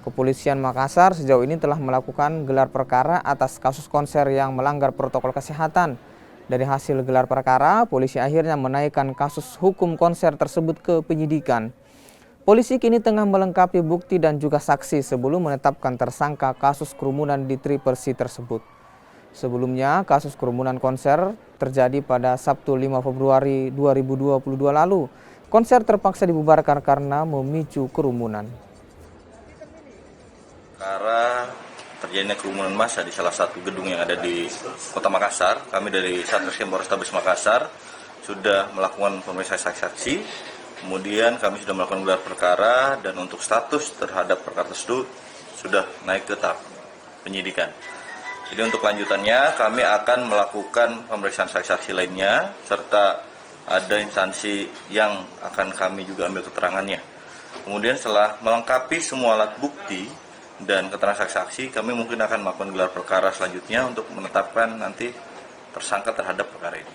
Kepolisian Makassar sejauh ini telah melakukan gelar perkara atas kasus konser yang melanggar protokol kesehatan. Dari hasil gelar perkara, polisi akhirnya menaikkan kasus hukum konser tersebut ke penyidikan. Polisi kini tengah melengkapi bukti dan juga saksi sebelum menetapkan tersangka kasus kerumunan di Tripersi tersebut. Sebelumnya, kasus kerumunan konser terjadi pada Sabtu 5 Februari 2022 lalu. Konser terpaksa dibubarkan karena memicu kerumunan. Karena terjadinya kerumunan massa di salah satu gedung yang ada di Kota Makassar, kami dari Satreskrim Polrestabes Makassar sudah melakukan pemeriksaan saksi-saksi. Kemudian kami sudah melakukan gelar perkara dan untuk status terhadap perkara tersebut sudah naik ke tahap penyidikan. Jadi untuk lanjutannya kami akan melakukan pemeriksaan saksi-saksi lainnya serta ada instansi yang akan kami juga ambil keterangannya. Kemudian setelah melengkapi semua alat bukti dan keterangan saksi-saksi, kami mungkin akan melakukan gelar perkara selanjutnya untuk menetapkan nanti tersangka terhadap perkara ini.